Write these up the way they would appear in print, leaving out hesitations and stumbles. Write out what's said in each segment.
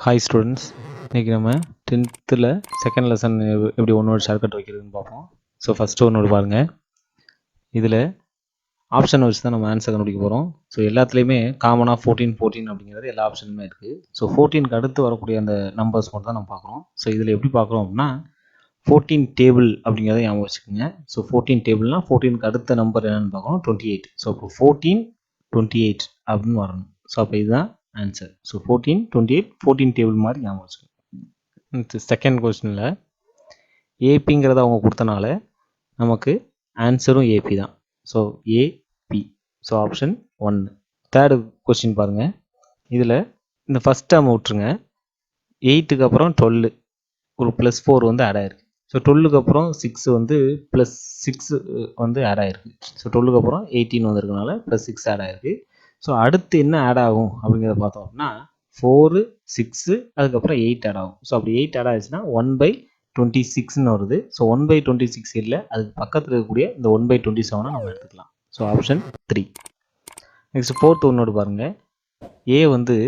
Hi students, இன்றைக்கி நம்ம 10th second lesson எப்படி ஒன்னோட ஷார்ட்கட் வைக்கிறதுன்னு பார்ப்போம். ஸோ ஃபஸ்ட்டு ஒன்னோடு பாருங்கள். இதில் ஆப்ஷன் வச்சு தான் நம்ம ஆன்சர் கண்டுபிடிக்க போகிறோம். ஸோ எல்லாத்துலேயுமே காமனாக 14 அப்படிங்கிறது எல்லா ஆப்ஷனுமே இருக்குது. ஸோ 14க்கு அடுத்து வரக்கூடிய அந்த நம்பர்ஸ் மட்டும் தான் நம்ம பார்க்குறோம். ஸோ இதில் எப்படி பார்க்குறோம் அப்படின்னா 14 டேபிள் அப்படிங்கிறத ஞாபகம் வச்சுக்கோங்க. ஸோ 14 டேபிள்னால் 14க்கு அடுத்த நம்பர் என்னென்னு பார்க்குறோம், 28. ஸோ இப்போ 14 28 அப்படின்னு வரணும். ஸோ அப்போ இதுதான் ஆன்சர். ஸோ 14 28 14 டேபிள் மாதிரி ஞாபகம் வச்சுக்கோங்க. செகண்ட் கொஸ்டினில் ஏபிங்கிறத அவங்க கொடுத்தனால நமக்கு ஆன்சரும் ஏபி தான். So AB. So option 1. Third question பாருங்கள். இதில் இந்த ஃபஸ்ட் டேர்ம் விட்டுருங்க. 8க்கு அப்புறம் 12 ஒரு +4 வந்து ஆட் ஆயிருக்கு. ஸோ 12க்கு அப்புறம் 6 வந்து +6 வந்து ஆட் ஆயிருக்கு. ஸோ 12க்கு அப்புறம் 18 வந்திருக்கனால +6 ஆட் ஆயிருக்கு. ஸோ அடுத்து என்ன ஆட் ஆகும் அப்படிங்கிறத பார்த்தோம் அப்படின்னா 4 6 அதுக்கப்புறம் 8 ஆட் ஆகும். ஸோ அப்படி 8 ஆட் ஆகிடுச்சுன்னா 1/26ன்னு வருது. ஸோ 1/26 இல்லை, அதுக்கு பக்கத்தில் இருக்கக்கூடிய இந்த 1/27 நம்ம எடுத்துக்கலாம். So option 3. நெக்ஸ்ட் ஃபோர்த் ஒன்னோடு பாருங்கள். ஏ வந்து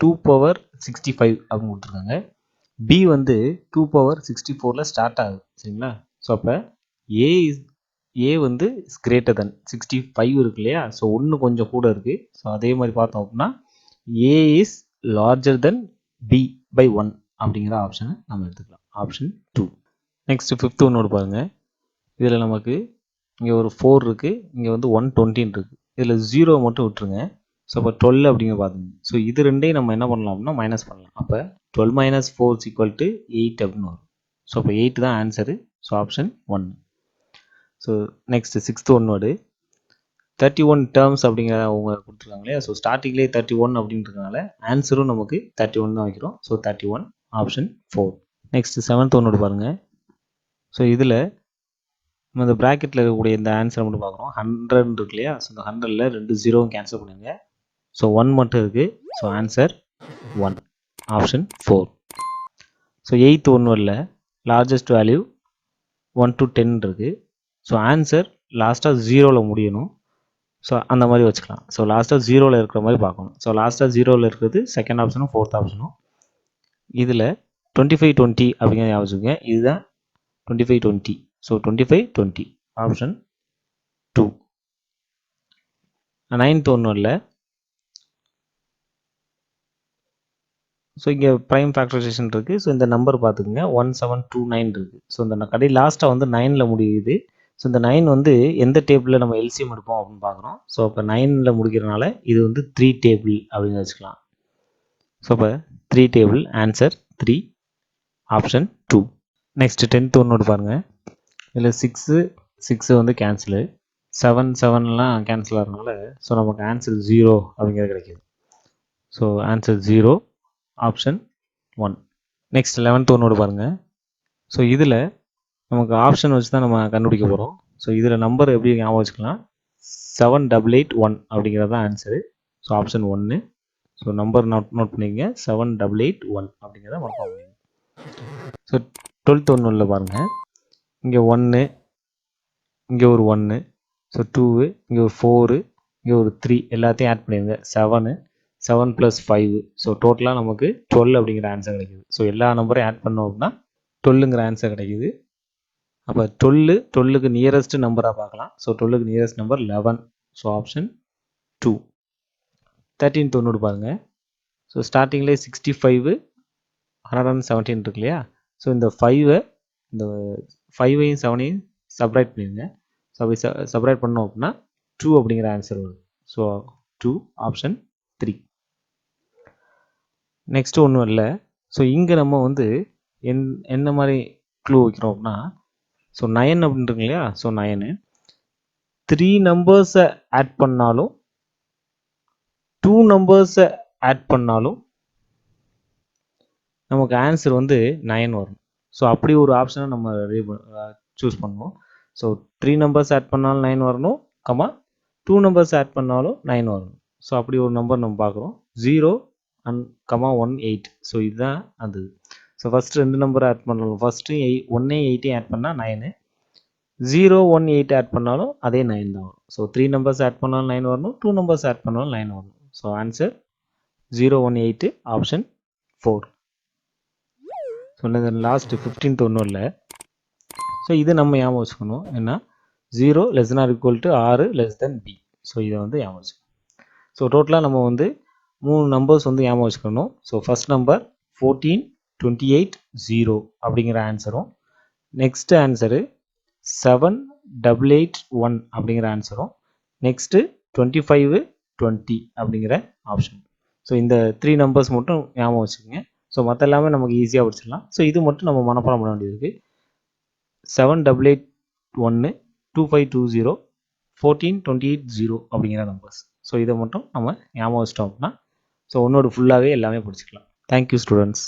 2^65 அப்படின்னு கொடுத்துருக்காங்க. பி வந்து 2^64 ஸ்டார்ட் ஆகுது. சரிங்களா? ஸோ அப்போ ஏ வந்து கிரேட்டர் தென் 65 இருக்கு இல்லையா? ஸோ ஒன்று கொஞ்சம் கூட இருக்குது. ஸோ அதே மாதிரி பார்த்தோம் அப்படின்னா ஏ இஸ் லார்ஜர் தென் b/1 அப்படிங்கிற ஆப்ஷனை நம்ம எடுத்துக்கலாம். ஆப்ஷன் 2. நெக்ஸ்ட் ஃபிஃப்த் ஒன்னோடு பாருங்கள். இதில் நமக்கு இங்கே ஒரு 4 இருக்குது, இங்கே வந்து 120 இருக்குது. இதில் 0 மட்டும் விட்டுருங்க. ஸோ அப்போ 12 அப்படிங்கிற பார்த்துங்க. ஸோ இது ரெண்டையும் நம்ம என்ன பண்ணலாம் அப்படின்னா மைனஸ் பண்ணலாம். அப்போ 12 - 4 = 8 அப்படின்னு வரும். ஸோ அப்போ 8 தான் answer. So option 1. So next sixth ஒன்னோடு 31 டேர்ம்ஸ் அப்படிங்கிற அவங்க கொடுத்துருக்காங்க இல்லையா? ஸோ ஸ்டார்டிங்லேயே 31 அப்படின்றதுனால ஆன்சரும் நமக்கு 31 தான் வைக்கிறோம். So 31 option 4. நெக்ஸ்ட் செவன்த் ஒன்னோடு பாருங்கள். ஸோ இதில் நம்ம இந்த ப்ராக்கெட்டில் இருக்கக்கூடிய இந்த ஆன்சரை மட்டும் பார்க்குறோம். 100 இருக்கு இல்லையா? ஸோ இந்த 100ல் 2 0 கேன்சல் பண்ணுங்க. ஸோ 1 மட்டும் இருக்குது. So answer 1 option 4. So eighth ஒன்றில் லார்ஜஸ்ட் வேல்யூ 1 to 10 இருக்குது. ஸோ ஆன்சர் லாஸ்ட்டாக 0ல் முடியணும். ஸோ அந்த மாதிரி வச்சுக்கலாம். ஸோ லாஸ்ட்டாக 0ல் இருக்கிற மாதிரி பார்க்கணும். ஸோ லாஸ்ட்டாக 0ல் இருக்கிறது செகண்ட் ஆப்ஷனும் ஃபோர்த் ஆப்ஷனும். இதில் 2520 அப்படிங்கிறத ஞாபகம் வச்சுக்கோங்க. இதுதான் 2520. So 2520 option 2. நைன்த் ஒன்றில் ஸோ இங்கே ப்ரைம் ஃபேக்டரைசேஷன் இருக்குது. ஸோ இந்த நம்பர் பார்த்துக்குங்க 1729 இருக்குது. ஸோ இந்த கடை லாஸ்ட்டாக வந்து 9ல் முடியுது. ஸோ இந்த 9 வந்து எந்த டேபிளில் நம்ம எல்சிஎம் எடுப்போம் அப்படின்னு பார்க்குறோம். ஸோ அப்போ 9ல் முடிக்கிறனால இது வந்து 3 டேபிள் அப்படின்னு வச்சுக்கலாம். ஸோ அப்போ 3 table answer 3 option 2. Next 10th ஒன்னோடு பாருங்கள். இதில் 6 வந்து கேன்சலு, 7 கேன்சல் ஆகிறதுனால ஸோ நமக்கு ஆன்சர் 0 அப்படிங்கிறது கிடைக்கிது. So answer 0 option 1. Next 11th ஒன்னோடு பாருங்கள். ஸோ இதில் நமக்கு ஆப்ஷன் வச்சு தான் நம்ம கண்டுபிடிக்க போகிறோம். ஸோ இதில் நம்பர் எப்படி ஞாபகம் வச்சுக்கலாம், 7881 அப்படிங்கிறது தான் answer. So option 1. So number note பண்ணிக்கங்க, 7881 அப்படிங்கிறத மறக்காம பண்ணிங்க. ஸோ 12th ஒன்றில் பாருங்கள். இங்கே 1, இங்கே ஒரு 1, ஸோ 2, இங்கே ஒரு 4, இங்கே ஒரு 3 எல்லாத்தையும் ஆட் பண்ணிடுங்க. 7 + 5. ஸோ டோட்டலாக நமக்கு 12 அப்படிங்கிற ஆன்சர் கிடைக்குது. ஸோ எல்லா நம்பரையும் ஆட் பண்ணோம் அப்படின்னா 12ங்கிற ஆன்சர் கிடைக்குது. அப்போ 12க்கு நியரஸ்ட் நம்பராக பார்க்கலாம். ஸோ 12க்கு nearest number 11. So option 2. 13th ஒன்னோடு பாருங்கள். ஸோ ஸ்டார்டிங்லேயே 65 117 இருக்கு இல்லையா? ஸோ இந்த 5ஐயும் 7ஐயும் சப்ராக்ட் பண்ணிடுங்க. ஸோ அப்படி சப்ராக்ட் பண்ணோம் அப்படின்னா 2 அப்படிங்கிற ஆன்சர் வரும். So 2 option 3. நெக்ஸ்ட் ஒன்றும் இல்லை. ஸோ இங்கே நம்ம வந்து என்ன மாதிரி க்ளூ வைக்கிறோம் அப்படின்னா, ஸோ 9 அப்படின்றது இல்லையா? ஸோ 9 3 நம்பர்ஸை ஆட் பண்ணாலும் 2 நம்பர்ஸை ஆட் பண்ணாலும் நமக்கு ஆன்சர் வந்து 9 வரும். ஸோ அப்படி ஒரு ஆப்ஷனை நம்ம சூஸ் பண்ணுவோம். ஸோ 3 நம்பர்ஸ் ஆட் பண்ணாலும் 9 வரணும், 2 நம்பர்ஸ் ஆட் பண்ணாலும் 9 வரணும். ஸோ அப்படி ஒரு நம்பர் நம்ம பார்க்குறோம், 0 and 18. ஸோ இதுதான் அது. ஸோ ஃபஸ்ட்டு 2 நம்பர் ஆட் பண்ணாலும் ஃபஸ்ட்டு 1ஐயும் 8ஐயும் ஆட் பண்ணால் 9, 0 1 8 ஆட் பண்ணாலும் அதே 9 தான் வரும். ஸோ 3 நம்பர்ஸ் ஆட் பண்ணாலும் 9 வரணும், 2 நம்பர்ஸ் ஆட் பண்ணாலும் 9 வரணும். So answer 0 1 8 option 4. ஸோ இந்த லாஸ்ட் 15th ஒன்றும் இல்லை. ஸோ இது நம்ம ஞாபகம் வச்சுக்கணும். என்ன 0 less than or equal to 6 less than b. So இதை வந்து ஞாபகம் வச்சுக்கணும். ஸோ டோட்டலாக நம்ம வந்து 3 நம்பர்ஸ் வந்து ஞாபகம் வச்சுக்கணும். ஸோ ஃபஸ்ட் நம்பர் 14, 28, 0 அப்படிங்கிற ஆன்சரும், நெக்ஸ்ட் ஆன்சரு 7, 8, 1 அப்படிங்கிற ஆன்சரும், நெக்ஸ்ட்டு 25, 20 அப்படிங்கிற ஆப்ஷன். ஸோ இந்த 3 நம்பர்ஸ் மட்டும் ஞாபகம் வச்சுக்கோங்க. ஸோ மற்ற எல்லாமே நமக்கு ஈஸியாக படிச்சிடலாம். ஸோ இது மட்டும் நம்ம மனப்பாடம் பண்ண வேண்டியது இருக்குது. 7, 8, 1, 2520, 14, 28, 0 அப்படிங்கிற நம்பர்ஸ். ஸோ இதை மட்டும் நம்ம ஞாபகம் வச்சிட்டோம் அப்படின்னா ஸோ ஒன்னோட ஃபுல்லாகவே எல்லாமே படிச்சுக்கலாம். Thank you students.